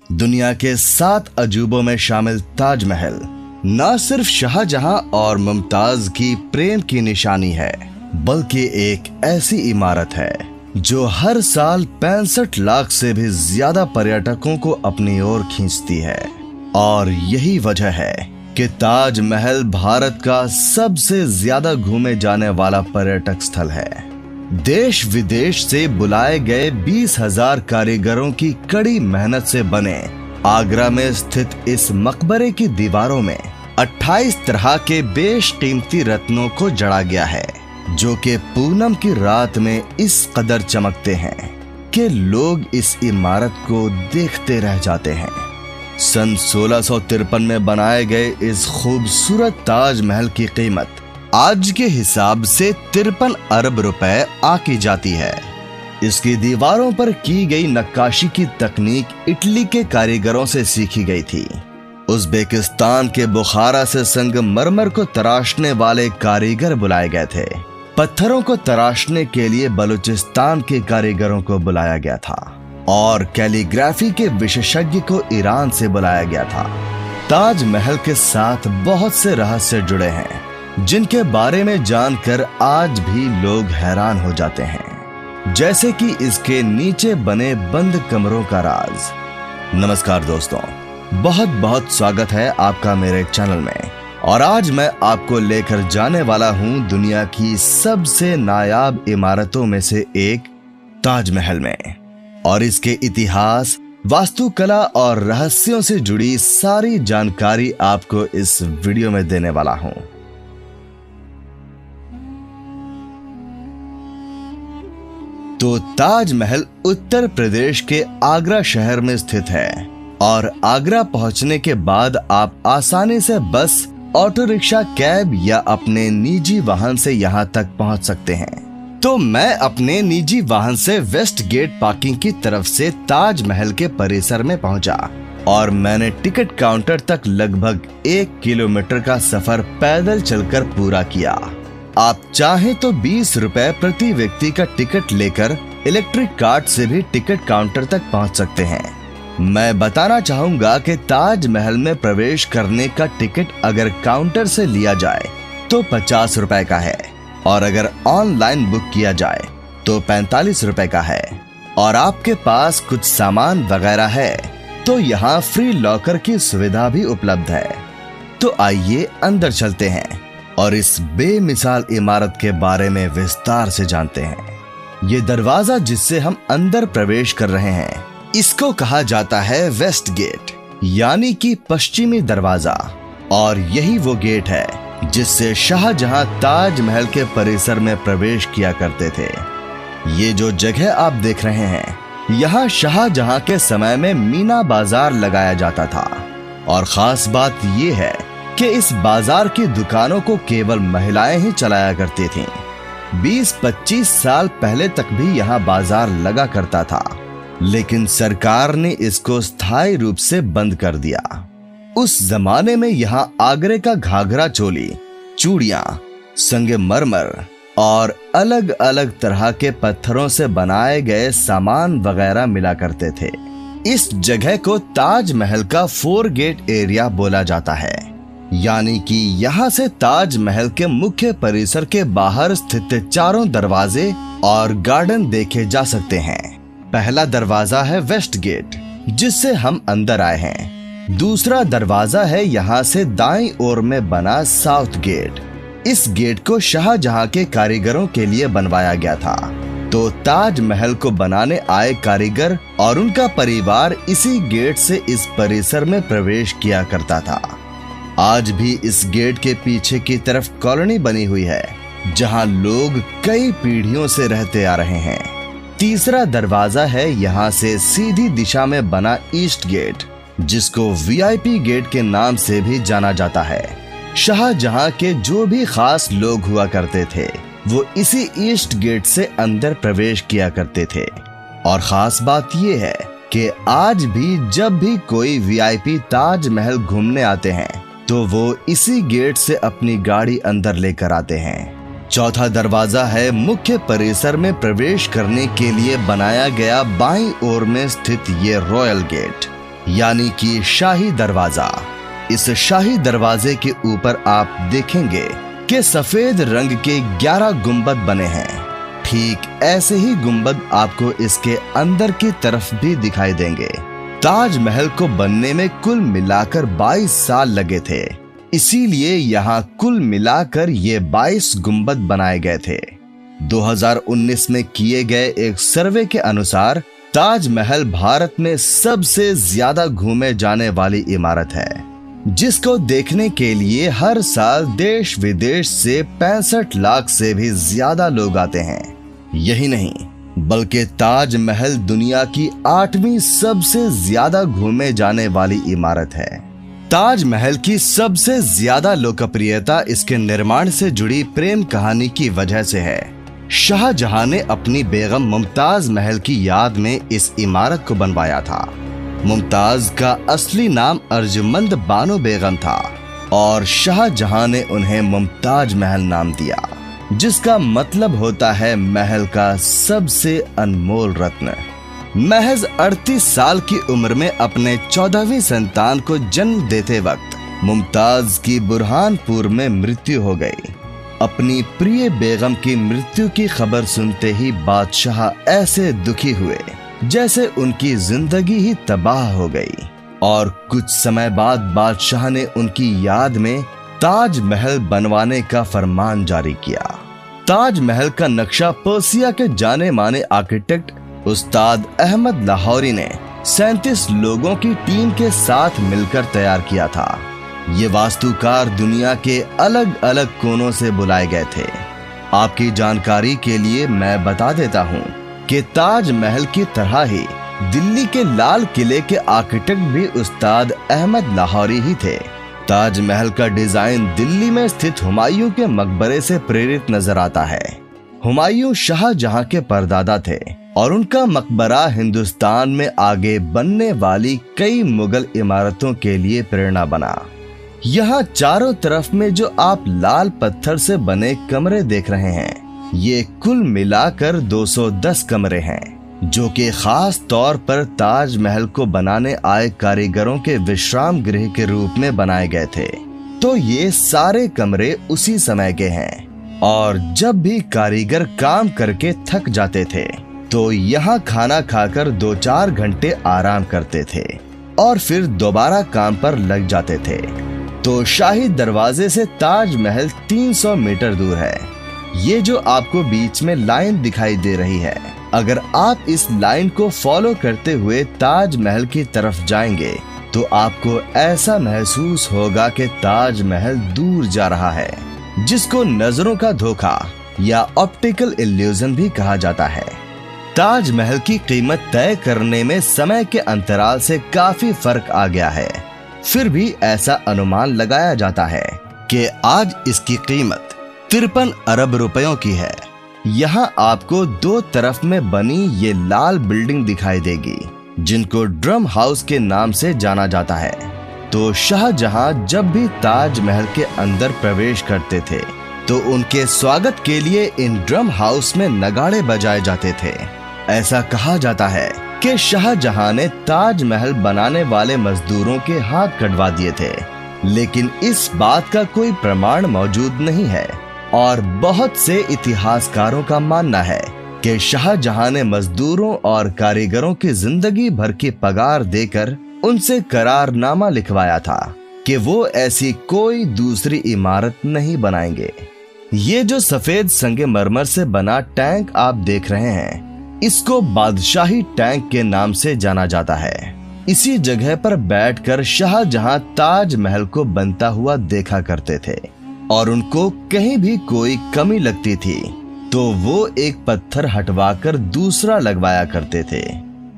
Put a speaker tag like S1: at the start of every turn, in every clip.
S1: दुनिया के 7 अजूबों में शामिल ताजमहल न सिर्फ शाहजहां और मुमताज की प्रेम की निशानी है, बल्कि एक ऐसी इमारत है जो हर साल 65 लाख से भी ज्यादा पर्यटकों को अपनी ओर खींचती है। और यही वजह है कि ताजमहल भारत का सबसे ज्यादा घूमे जाने वाला पर्यटक स्थल है। देश विदेश से बुलाए गए 20,000 कारीगरों की कड़ी मेहनत से बने आगरा में स्थित इस मकबरे की दीवारों में 28 तरह के बेशकीमती रत्नों को जड़ा गया है, जो कि पूनम की रात में इस कदर चमकते हैं कि लोग इस इमारत को देखते रह जाते हैं। सन 1653 में बनाए गए इस खूबसूरत ताजमहल की कीमत आज के हिसाब से 53 अरब रुपए आकी जाती है। इसकी दीवारों पर की गई नक्काशी की तकनीक इटली के कारीगरों से सीखी गई थी। उज़्बेकिस्तान के बुखारा से संगमरमर को तराशने वाले कारीगर बुलाए गए थे। पत्थरों को तराशने के लिए बलूचिस्तान के कारीगरों को बुलाया गया था और कैलीग्राफी के विशेषज्ञ को ईरान से बुलाया गया था। ताजमहल के साथ बहुत से रहस्य जुड़े हैं, जिनके बारे में जानकर आज भी लोग हैरान हो जाते हैं, जैसे कि इसके नीचे बने बंद कमरों का राज। नमस्कार दोस्तों, बहुत बहुत स्वागत है आपका मेरे चैनल में। और आज मैं आपको लेकर जाने वाला हूं दुनिया की सबसे नायाब इमारतों में से एक ताजमहल में, और इसके इतिहास, वास्तुकला और रहस्यों से जुड़ी सारी जानकारी आपको इस वीडियो में देने वाला हूं। तो ताजमहल उत्तर प्रदेश के आगरा शहर में स्थित है और आगरा पहुंचने के बाद आप आसानी से बस, ऑटो रिक्शा, कैब या अपने निजी वाहन से यहां तक पहुंच सकते हैं। तो मैं अपने निजी वाहन से वेस्ट गेट पार्किंग की तरफ से ताजमहल के परिसर में पहुंचा और मैंने टिकट काउंटर तक लगभग 1 किलोमीटर का सफर पैदल चलकर पूरा किया। आप चाहें तो 20 रुपए प्रति व्यक्ति का टिकट लेकर इलेक्ट्रिक कार्ड से भी टिकट काउंटर तक पहुंच सकते हैं। मैं बताना चाहूंगा कि ताजमहल में प्रवेश करने का टिकट अगर काउंटर से लिया जाए तो 50 रुपए का है, और अगर ऑनलाइन बुक किया जाए तो 45 रुपए का है। और आपके पास कुछ सामान वगैरह है तो यहाँ फ्री लॉकर की सुविधा भी उपलब्ध है। तो आइए अंदर चलते हैं और इस बेमिसाल इमारत के बारे में विस्तार से जानते हैं। ये दरवाजा जिससे हम अंदर प्रवेश कर रहे हैं, इसको कहा जाता है वेस्ट गेट, यानी कि पश्चिमी दरवाजा। और यही वो गेट है जिससे शाहजहां ताजमहल के परिसर में प्रवेश किया करते थे। ये जो जगह आप देख रहे हैं, यहाँ शाहजहां के समय में मीना बाजार लगाया जाता था। और खास बात ये है कि इस बाजार की दुकानों को केवल महिलाएं ही चलाया करती थीं। 20-25 साल पहले तक भी यहाँ बाजार लगा करता था, लेकिन सरकार ने इसको स्थायी रूप से बंद कर दिया। उस जमाने में यहाँ आगरे का घाघरा चोली, चूड़ियां, संगमरमर और अलग अलग तरह के पत्थरों से बनाए गए सामान वगैरह मिला करते थे। इस जगह को ताजमहल का 4 गेट एरिया बोला जाता है, यानी कि यहाँ से ताजमहल के मुख्य परिसर के बाहर स्थित चारों दरवाजे और गार्डन देखे जा सकते हैं। पहला दरवाजा है वेस्ट गेट, जिससे हम अंदर आए हैं। दूसरा दरवाजा है यहाँ से दाईं ओर में बना साउथ गेट। इस गेट को शाहजहां के कारीगरों के लिए बनवाया गया था। तो ताजमहल को बनाने आए कारीगर और उनका परिवार इसी गेट से इस परिसर में प्रवेश किया करता था। आज भी इस गेट के पीछे की तरफ कॉलोनी बनी हुई है, जहां लोग कई पीढ़ियों से रहते आ रहे हैं। तीसरा दरवाजा है यहाँ से सीधी दिशा में बना ईस्ट गेट, जिसको वीआईपी गेट के नाम से भी जाना जाता है। शाहजहां के जो भी खास लोग हुआ करते थे, वो इसी ईस्ट गेट से अंदर प्रवेश किया करते थे। और खास बात ये है कि आज भी जब भी कोई वीआईपी ताजमहल घूमने आते हैं, तो वो इसी गेट से अपनी गाड़ी अंदर लेकर आते हैं। चौथा दरवाजा है मुख्य परिसर में प्रवेश करने के लिए बनाया गया बाईं ओर में स्थित ये रॉयल गेट। यानी कि शाही दरवाजा। इस शाही दरवाजे के ऊपर आप देखेंगे कि सफेद रंग के 11 गुंबद बने हैं। ठीक ऐसे ही गुंबद आपको इसके अंदर की तरफ भी दिखाई देंगे। ताजमहल को बनने में कुल मिलाकर 22 साल लगे थे, इसीलिए यहाँ कुल मिलाकर ये 22 गुंबद बनाए गए थे। 2019 में किए गए एक सर्वे के अनुसार ताजमहल भारत में सबसे ज्यादा घूमे जाने वाली इमारत है, जिसको देखने के लिए हर साल देश विदेश से 65 लाख से भी ज्यादा लोग आते हैं। यही नहीं बल्कि ताजमहल दुनिया की 8वीं सबसे ज्यादा घूमे जाने वाली इमारत है। ताजमहल की सबसे ज्यादा लोकप्रियता इसके निर्माण से जुड़ी प्रेम कहानी की वजह से है। शाहजहां ने अपनी बेगम मुमताज महल की याद में इस इमारत को बनवाया था। मुमताज का असली नाम अर्जुमंद बानो बेगम था और शाहजहां ने उन्हें मुमताज महल नाम दिया, जिसका मतलब होता है महल का सबसे अनमोल रत्न। महज 38 साल की उम्र में अपने 14वीं संतान को जन्म देते वक्त मुमताज की बुरहानपुर में मृत्यु हो गई। अपनी प्रिय बेगम की मृत्यु की खबर सुनते ही बादशाह ऐसे दुखी हुए जैसे उनकी जिंदगी ही तबाह हो गई, और कुछ समय बाद बादशाह ने उनकी याद में ताजमहल बनवाने का फरमान जारी किया। ताजमहल का नक्शा पर्सिया के जाने माने आर्किटेक्ट उस्ताद अहमद लाहौरी ने 37 लोगों की टीम के साथ मिलकर तैयार किया था। ये वास्तुकार दुनिया के अलग अलग कोनों से बुलाए गए थे। आपकी जानकारी के लिए मैं बता देता हूँ कि ताजमहल की तरह ही दिल्ली के लाल किले के आर्किटेक्ट भी उस्ताद अहमद लाहौरी ही थे। ताजमहल का डिजाइन दिल्ली में स्थित हुमायूं के मकबरे से प्रेरित नजर आता है। हुमायूं शाहजहां के परदादा थे और उनका मकबरा हिंदुस्तान में आगे बनने वाली कई मुगल इमारतों के लिए प्रेरणा बना। यहाँ चारों तरफ में जो आप लाल पत्थर से बने कमरे देख रहे हैं, ये कुल मिलाकर 210 कमरे हैं, जो कि खास तौर पर ताजमहल को बनाने आए कारीगरों के विश्राम गृह के रूप में बनाए गए थे। तो ये सारे कमरे उसी समय के हैं, और जब भी कारीगर काम करके थक जाते थे तो यहाँ खाना खाकर 2-4 घंटे आराम करते थे और फिर दोबारा काम पर लग जाते थे। तो शाही दरवाजे से ताजमहल 300 मीटर दूर है। ये जो आपको बीच में लाइन दिखाई दे रही है, अगर आप इस लाइन को फॉलो करते हुए ताजमहल की तरफ जाएंगे तो आपको ऐसा महसूस होगा कि ताजमहल दूर जा रहा है, जिसको नजरों का धोखा या ऑप्टिकल इल्यूजन भी कहा जाता है। ताजमहल की कीमत तय करने में समय के अंतराल से काफी फर्क आ गया है। फिर भी ऐसा अनुमान लगाया जाता है कि आज इसकी कीमत 53 अरब रुपयों की है। यहाँ आपको 2 तरफ में बनी ये लाल बिल्डिंग दिखाई देगी, जिनको ड्रम हाउस के नाम से जाना जाता है। तो शाहजहां जब भी ताजमहल के अंदर प्रवेश करते थे तो उनके स्वागत के लिए इन ड्रम हाउस में नगाड़े बजाए जाते थे। ऐसा कहा जाता है कि शाहजहां ने ताजमहल बनाने वाले मजदूरों के हाथ कटवा दिए थे, लेकिन इस बात का कोई प्रमाण मौजूद नहीं है। और बहुत से इतिहासकारों का मानना है कि शाहजहां ने मजदूरों और कारीगरों की जिंदगी भर की पगार देकर उनसे करारनामा लिखवाया था कि वो ऐसी कोई दूसरी इमारत नहीं बनाएंगे। ये जो सफेद संगमरमर से बना टैंक आप देख रहे हैं, इसको बादशाही टैंक के नाम से जाना जाता है। इसी जगह पर बैठकर शाहजहां ताजमहल को बनता हुआ देखा करते थे, और उनको कहीं भी कोई कमी लगती थी तो वो एक पत्थर हटवाकर दूसरा लगवाया करते थे।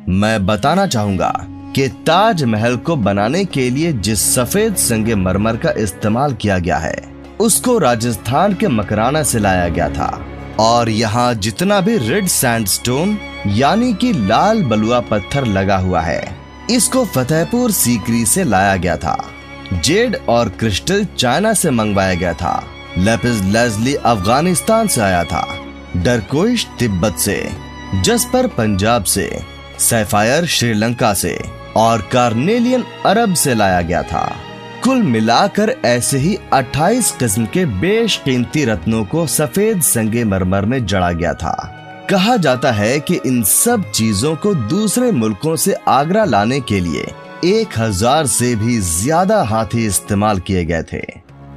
S1: मैं बताना चाहूंगा कि ताजमहल को बनाने के लिए जिस सफेद संगमरमर का इस्तेमाल किया गया है, उसको राजस्थान के मकराना से लाया गया था, और यहाँ जितना भी रेड सैंडस्टोन यानी कि लाल बलुआ पत्थर लगा हुआ है, इसको फतेहपुर सीकरी से लाया गया था। जेड और क्रिस्टल चाइना से मंगवाया गया था। लेपिस लेज़ली अफगानिस्तान से आया था। डरकोइश तिब्बत से, जस्पर पंजाब से, सैफायर श्रीलंका से, और कार्नेलियन अरब से लाया गया था। कुल मिलाकर ऐसे ही 28 किस्म के बेशकीमती रत्नों को सफेद संगमरमर में जड़ा गया था। कहा जाता है कि इन सब चीजों को दूसरे मुल्कों से आगरा लाने के लिए 1000 से भी ज्यादा हाथी इस्तेमाल किए गए थे।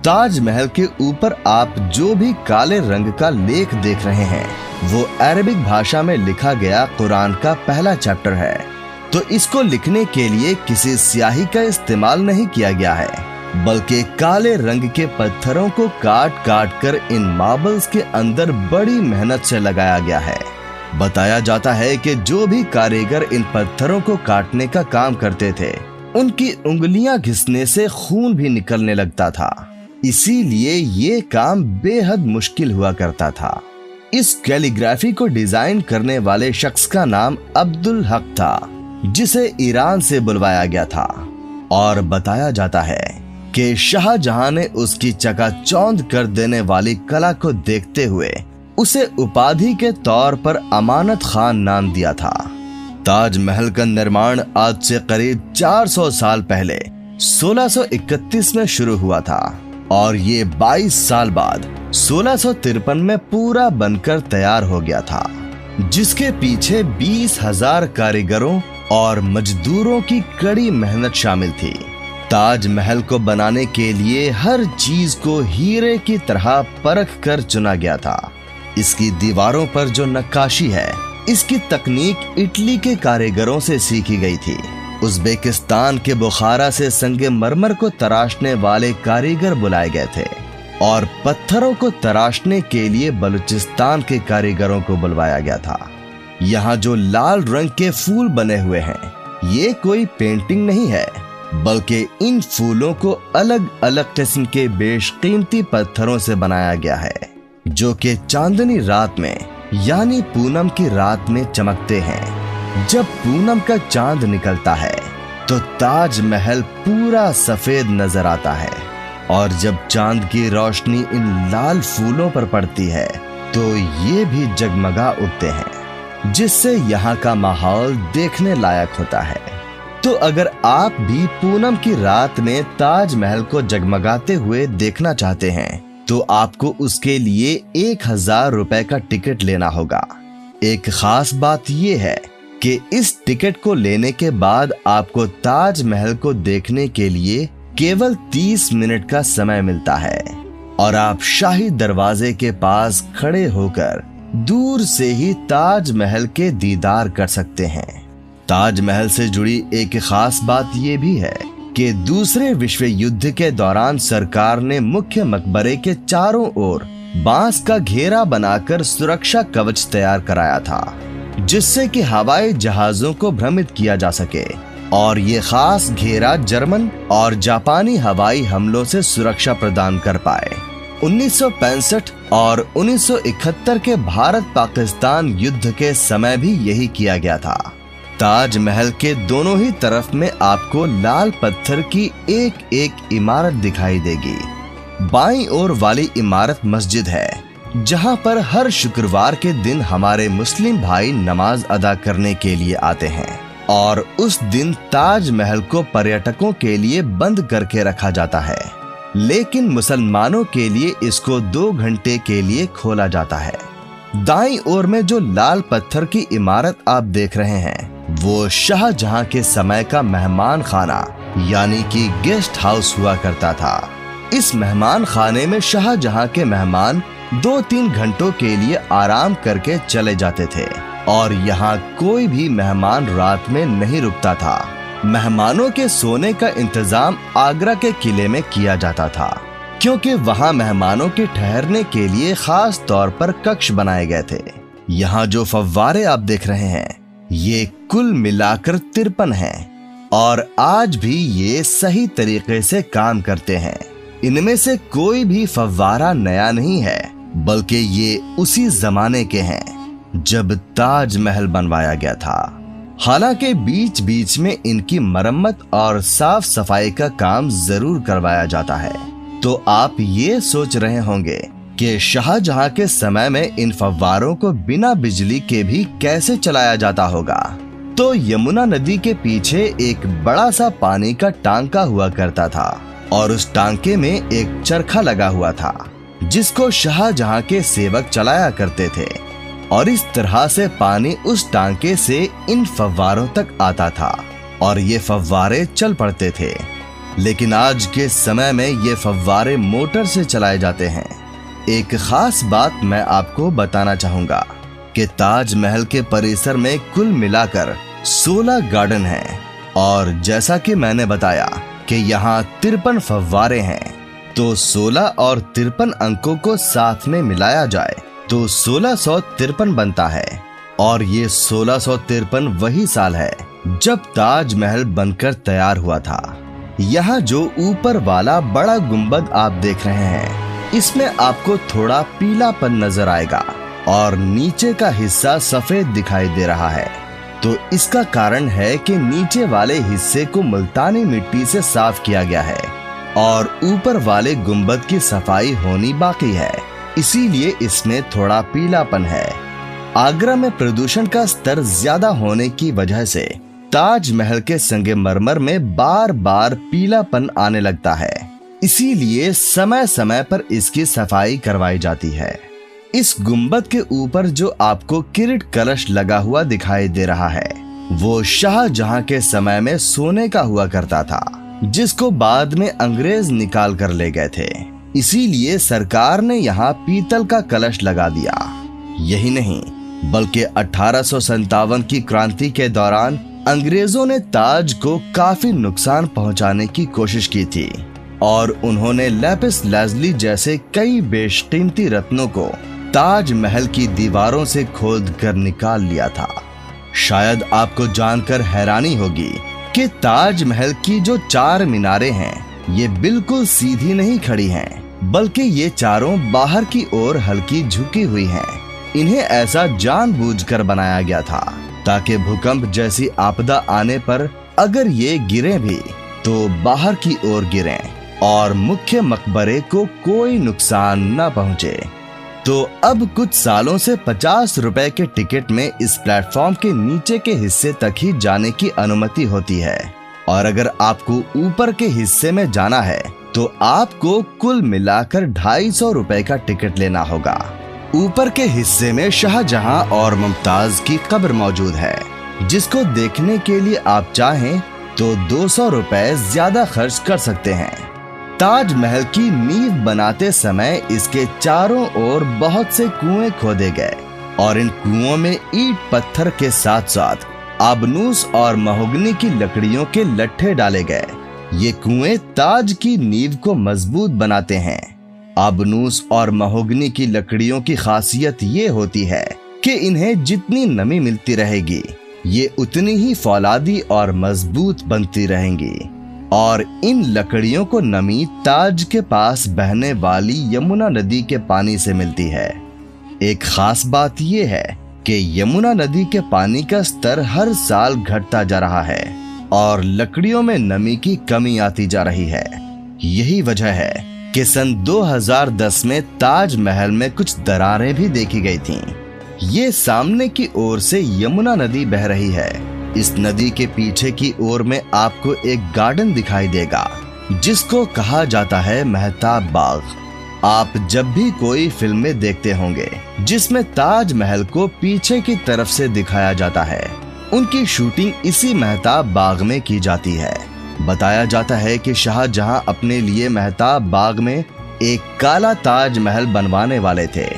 S1: ताजमहल के ऊपर आप जो भी काले रंग का लेख देख रहे हैं वो अरबिक भाषा में लिखा गया कुरान का पहला चैप्टर है। तो इसको लिखने के लिए किसी स्याही का इस्तेमाल नहीं किया गया है, बल्कि काले रंग के पत्थरों को काट काट कर इन मार्बल्स के अंदर बड़ी मेहनत से लगाया गया है। बताया जाता है कि जो भी कारीगर इन पत्थरों को काटने का काम करते थे, उनकी उंगलियां घिसने से खून भी निकलने लगता था। इसीलिए ये काम बेहद मुश्किल हुआ करता था। इस कैलीग्राफी को डिजाइन करने वाले शख्स का नाम अब्दुल हक था, जिसे ईरान से बुलवाया गया था। और बताया जाता है कि शाहजहां ने उसकी चकाचौंध कर देने वाली कला को देखते हुए उसे उपाधि के तौर पर अमानत खान नाम दिया था। ताजमहल का निर्माण आज से करीब 400 साल पहले 1631 में शुरू हुआ था और ये 22 साल बाद 1653 में पूरा बनकर तैयार हो गया था, जिसके पीछे 20,000 कारीगरों और मजदूरों की कड़ी मेहनत शामिल थी। ताजमहल को बनाने के लिए हर चीज को हीरे की तरह परख कर चुना गया था। इसकी दीवारों पर जो नक्काशी है, इसकी तकनीक इटली के कारीगरों से सीखी गई थी। उज़्बेकिस्तान के बुखारा से संगमरमर को तराशने वाले कारीगर बुलाए गए थे और पत्थरों को तराशने के लिए बलूचिस्तान के कारीगरों को बुलवाया गया था। यहाँ जो लाल रंग के फूल बने हुए हैं, ये कोई पेंटिंग नहीं है, बल्कि इन फूलों को अलग अलग किस्म के बेशकीमती पत्थरों से बनाया गया है, जो कि चांदनी रात में यानी पूनम की रात में चमकते हैं। जब पूनम का चांद निकलता है तो ताजमहल पूरा सफेद नजर आता है, और जब चांद की रोशनी इन लाल फूलों पर पड़ती है तो ये भी जगमगा उठते हैं, जिससे यहाँ का माहौल देखने लायक होता है। तो अगर आप भी पूनम की रात में ताजमहल को जगमगाते हुए देखना चाहते हैं तो आपको उसके लिए 1000 रुपए का टिकट लेना होगा। एक खास बात यह है कि इस टिकट को लेने के बाद आपको ताजमहल को देखने के लिए केवल 30 मिनट का समय मिलता है और आप शाही दरवाजे के पास खड़े होकर दूर से ही ताजमहल के दीदार कर सकते हैं। ताजमहल से जुड़ी एक खास बात यह भी है कि दूसरे विश्व युद्ध के दौरान सरकार ने मुख्य मकबरे के चारों ओर बांस का घेरा बनाकर सुरक्षा कवच तैयार कराया था, जिससे कि हवाई जहाजों को भ्रमित किया जा सके, और ये खास घेरा जर्मन और जापानी हवाई हमलों से सुरक्षा प्रदान कर पाए। 1965 और 1971 के भारत पाकिस्तान युद्ध के समय भी यही किया गया था। ताजमहल के दोनों ही तरफ में आपको लाल पत्थर की एक एक इमारत दिखाई देगी। बाईं ओर वाली इमारत मस्जिद है, जहां पर हर शुक्रवार के दिन हमारे मुस्लिम भाई नमाज अदा करने के लिए आते हैं, और उस दिन ताजमहल को पर्यटकों के लिए बंद करके रखा जाता है, लेकिन मुसलमानों के लिए इसको 2 घंटे के लिए खोला जाता है। दाईं ओर में जो लाल पत्थर की इमारत आप देख रहे हैं, वो शाहजहां के समय का मेहमान खाना यानी कि गेस्ट हाउस हुआ करता था। इस मेहमान खाने में शाहजहां के मेहमान 2-3 घंटों के लिए आराम करके चले जाते थे, और यहाँ कोई भी मेहमान रात में नहीं रुकता था। मेहमानों के सोने का इंतजाम आगरा के किले में किया जाता था, क्योंकि वहाँ मेहमानों के ठहरने के लिए खास तौर पर कक्ष बनाए गए थे। यहाँ जो फव्वारे आप देख रहे हैं, ये कुल मिलाकर 53 हैं, और आज भी ये सही तरीके से काम करते हैं। इनमें से कोई भी फव्वारा नया नहीं है, बल्कि ये उसी जमाने के हैं जब ताजमहल बनवाया गया था। हालांकि बीच बीच में इनकी मरम्मत और साफ सफाई का काम जरूर करवाया जाता है। तो आप ये सोच रहे होंगे कि शाहजहां के समय में इन फव्वारों को बिना बिजली के भी कैसे चलाया जाता होगा। तो यमुना नदी के पीछे एक बड़ा सा पानी का टांका हुआ करता था और उस टांके में एक चरखा लगा हुआ था जिसको शाहजहां के सेवक चलाया करते थे और इस तरह से पानी उस टांके से इन फव्वारों तक आता था और ये फव्वारे चल पड़ते थे। लेकिन आज के समय में ये फव्वारे मोटर से चलाए जाते हैं। एक खास बात मैं आपको बताना चाहूंगा कि ताजमहल के परिसर में कुल मिलाकर 16 गार्डन हैं और जैसा कि मैंने बताया कि यहाँ 53 फव्वारे हैं, तो 16 और 53 अंकों को साथ में मिलाया जाए तो 1653 बनता है और ये 1653 वही साल है जब ताजमहल बनकर तैयार हुआ था। यहाँ जो ऊपर वाला बड़ा गुंबद आप देख रहे हैं, इसमें आपको थोड़ा पीलापन नजर आएगा और नीचे का हिस्सा सफेद दिखाई दे रहा है। तो इसका कारण है कि नीचे वाले हिस्से को मुल्तानी मिट्टी से साफ किया गया है और ऊपर वाले गुंबद की सफाई होनी बाकी है, इसीलिए इसमें थोड़ा पीलापन है। आगरा में प्रदूषण का स्तर ज्यादा होने की वजह से ताजमहल के संगमरमर में बार बार पीलापन आने लगता है, इसीलिए समय समय पर इसकी सफाई करवाई जाती है। इस गुंबद के ऊपर जो आपको किरीट कलश लगा हुआ दिखाई दे रहा है, वो शाहजहां के समय में सोने का हुआ करता था, जिसको बाद में अंग्रेज निकाल कर ले गए थे। इसीलिए सरकार ने यहाँ पीतल का कलश लगा दिया। यही नहीं बल्कि 1857 की क्रांति के दौरान अंग्रेजों ने ताज को काफी नुकसान पहुंचाने की कोशिश की थी और उन्होंने लैपिस लाजुली जैसे कई बेशकीमती रत्नों को ताजमहल की दीवारों से खोद कर निकाल लिया था। शायद आपको जानकर हैरानी होगी कि ताजमहल की जो 4 मीनारें हैं, ये बिल्कुल सीधी नहीं खड़ी हैं, बल्कि ये चारों बाहर की ओर हल्की झुकी हुई हैं। इन्हें ऐसा जानबूझकर बनाया गया था ताकि भूकंप जैसी आपदा आने पर अगर ये गिरे भी तो बाहर की ओर गिरें और मुख्य मकबरे को कोई नुकसान न पहुंचे। तो अब कुछ सालों से 50 रुपए के टिकट में इस प्लेटफॉर्म के नीचे के हिस्से तक ही जाने की अनुमति होती है और अगर आपको ऊपर के हिस्से में जाना है तो आपको कुल मिलाकर 250 रुपए का टिकट लेना होगा। ऊपर के हिस्से में शाहजहां और मुमताज की कब्र मौजूद है, जिसको देखने के लिए आप चाहें तो 200 रुपए ज्यादा खर्च कर सकते हैं। ताजमहल की नींव बनाते समय इसके चारों ओर बहुत से कुएं खोदे गए और इन कुओं में ईंट पत्थर के साथ साथ आबनूस और महोगनी की लकड़ियों के लट्ठे डाले गए। ये कुएं ताज की नींव को मजबूत बनाते हैं। आबनूस और महोगनी की लकड़ियों की खासियत ये होती है कि इन्हें जितनी नमी मिलती रहेगी, ये उतनी ही फौलादी और मजबूत बनती रहेंगी और इन लकड़ियों को नमी ताज के पास बहने वाली यमुना नदी के पानी से मिलती है। एक खास बात यह है कि यमुना नदी के पानी का स्तर हर साल घटता जा रहा है और लकड़ियों में नमी की कमी आती जा रही है। यही वजह है कि सन 2010 में ताजमहल में कुछ दरारें भी देखी गई थीं। ये सामने की ओर से यमुना नदी बह रही है। इस नदी के पीछे की ओर में आपको एक गार्डन दिखाई देगा जिसको कहा जाता है मेहताब बाग। आप जब भी कोई फिल्में देखते होंगे जिसमें ताजमहल को पीछे की तरफ से दिखाया जाता है, उनकी शूटिंग इसी मेहताब बाग में की जाती है। बताया जाता है कि शाहजहां अपने लिए मेहताब बाग में एक काला ताजमहल बनवाने वाले थे,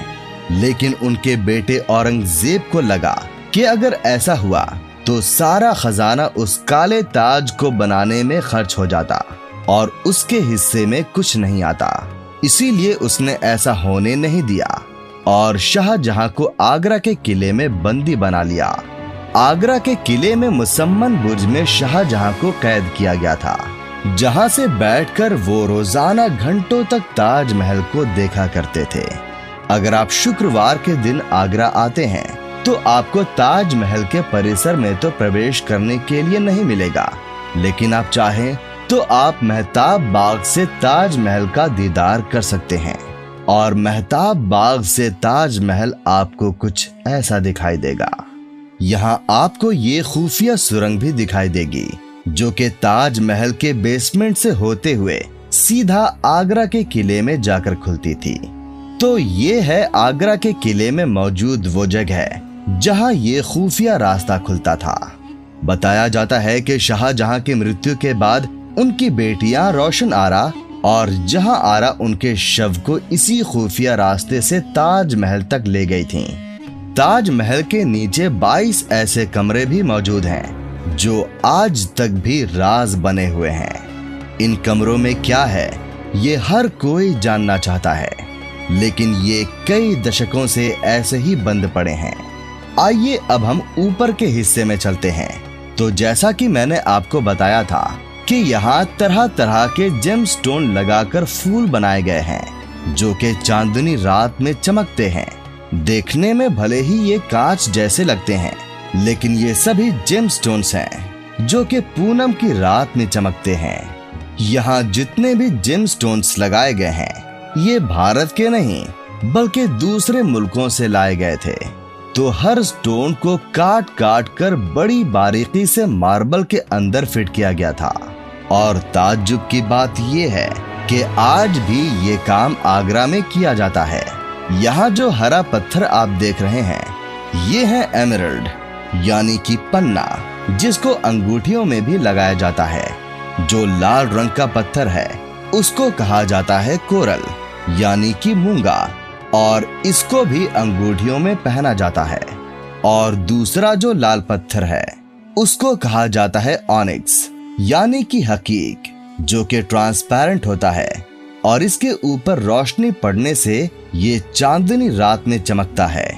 S1: लेकिन उनके बेटे औरंगजेब को लगा कि अगर ऐसा हुआ तो सारा खजाना उस काले ताज को बनाने में खर्च हो जाता और उसके हिस्से में कुछ नहीं आता। इसीलिए उसने ऐसा होने नहीं दिया और शाहजहां को आगरा के किले में बंदी बना लिया। आगरा के किले में मुसम्मन बुर्ज में शाहजहां को कैद किया गया था, जहां से बैठकर वो रोजाना घंटों तक ताजमहल को देखा करते थे। अगर आप शुक्रवार के दिन आगरा आते हैं तो आपको ताजमहल के परिसर में तो प्रवेश करने के लिए नहीं मिलेगा, लेकिन आप चाहें तो आप मेहताब बाग से ताजमहल का दीदार कर सकते हैं और मेहताब बाग से ताजमहल आपको कुछ ऐसा दिखाई देगा। यहाँ आपको ये खुफिया सुरंग भी दिखाई देगी जो कि ताजमहल के बेसमेंट से होते हुए सीधा आगरा के किले में जाकर खुलती थी। तो ये है आगरा के किले में मौजूद वो जगह जहाँ ये खुफिया रास्ता खुलता था। बताया जाता है कि शाहजहां की मृत्यु के बाद उनकी बेटियां रोशन आरा और जहां आरा उनके शव को इसी खुफिया रास्ते से ताजमहल तक ले गई थीं। ताजमहल के नीचे 22 ऐसे कमरे भी मौजूद हैं जो आज तक भी राज बने हुए हैं। इन कमरों में क्या है ये हर कोई जानना चाहता है, लेकिन ये कई दशकों से ऐसे ही बंद पड़े हैं। आइए अब हम ऊपर के हिस्से में चलते हैं। तो जैसा कि मैंने आपको बताया था कि यहाँ तरह तरह के जेमस्टोन लगाकर फूल बनाए गए हैं जो कि चांदनी रात में चमकते हैं। देखने में भले ही ये कांच जैसे लगते हैं, लेकिन ये सभी जेमस्टोन्स हैं जो कि पूनम की रात में चमकते हैं। यहाँ जितने भी जेमस्टोन्स लगाए गए हैं ये भारत के नहीं बल्कि दूसरे मुल्कों से लाए गए थे। तो हर स्टोन को काट काट कर बड़ी बारीकी से मार्बल के अंदर फिट किया गया था। और ताज्जुब की बात यह है कि आज भी ये काम आगरा में किया जाता है। यहाँ जो हरा पत्थर आप देख रहे हैं ये है एमरल्ड यानी कि पन्ना, जिसको अंगूठियों में भी लगाया जाता है। जो लाल रंग का पत्थर है उसको कहा जाता है कोरल यानी कि मूंगा, और इसको भी अंगूठियों में पहना जाता है। और दूसरा जो लाल पत्थर है उसको कहा जाता है ऑनिक्स यानी कि हकीक, जो कि ट्रांसपेरेंट होता है और इसके ऊपर रोशनी पड़ने से ये चांदनी रात में चमकता है।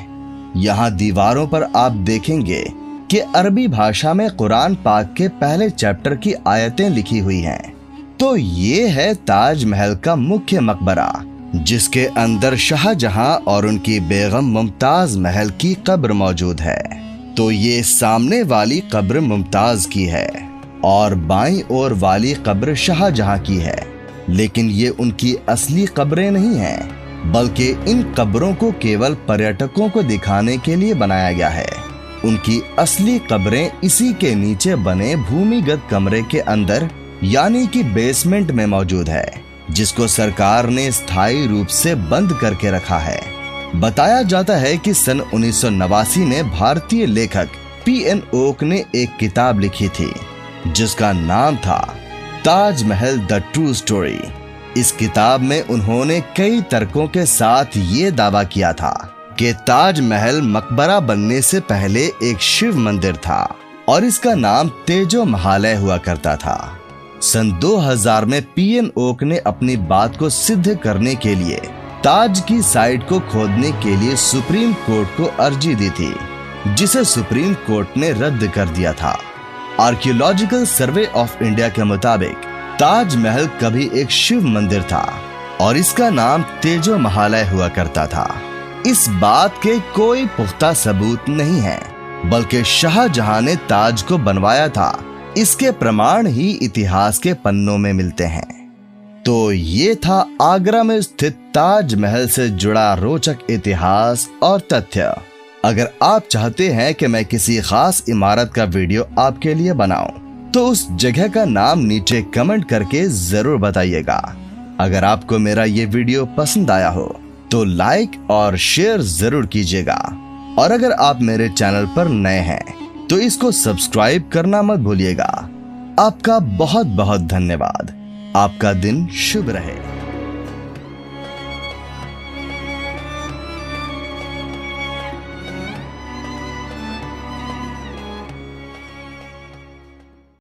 S1: यहाँ दीवारों पर आप देखेंगे कि अरबी भाषा में कुरान पाक के पहले चैप्टर की आयतें लिखी हुई हैं। तो ये है ताजमहल का मुख्य मकबरा जिसके अंदर शाहजहां और उनकी बेगम मुमताज महल की कब्र मौजूद है। तो ये सामने वाली कब्र मुमताज की है और बाईं ओर वाली कब्र शाहजहां की है, लेकिन ये उनकी असली कब्रें नहीं हैं, बल्कि इन कब्रों को केवल पर्यटकों को दिखाने के लिए बनाया गया है। उनकी असली कब्रें इसी के नीचे बने भूमिगत कमरे के अंदर यानी कि बेसमेंट में मौजूद है, जिसको सरकार ने स्थायी रूप से बंद करके रखा है। बताया जाता है कि सन 1989 में भारतीय लेखक P.N. ओक ने एक किताब लिखी थी जिसका नाम था ताजमहल द ट्रू स्टोरी। इस किताब में उन्होंने कई तर्कों के साथ ये दावा किया था कि ताजमहल मकबरा बनने से पहले एक शिव मंदिर था और इसका नाम तेजो महालय हुआ करता था। सन 2000 में P.N. ओक ने अपनी बात को सिद्ध करने के लिए ताज की साइट को खोदने के लिए सुप्रीम कोर्ट को अर्जी दी थी, जिसे सुप्रीम कोर्ट ने रद्द कर दिया था। आर्कियोलॉजिकल सर्वे ऑफ इंडिया के मुताबिक ताजमहल कभी एक शिव मंदिर था और इसका नाम तेजो महालय हुआ करता था। इस बात के कोई पुख्ता सबूत नहीं है, बल्कि शाहजहां ने ताज को बनवाया था, इसके प्रमाण ही इतिहास के पन्नों में मिलते हैं। तो ये था आगरा में स्थित ताजमहल से जुड़ा रोचक इतिहास और तथ्य। अगर आप चाहते हैं कि मैं किसी खास इमारत का वीडियो आपके लिए बनाऊं, तो उस जगह का नाम नीचे कमेंट करके जरूर बताइएगा। अगर आपको मेरा ये वीडियो पसंद आया हो तो लाइक और शेयर जरूर कीजिएगा, और अगर आप मेरे चैनल पर नए हैं तो इसको सब्सक्राइब करना मत भूलिएगा। आपका बहुत बहुत धन्यवाद। आपका दिन शुभ रहे।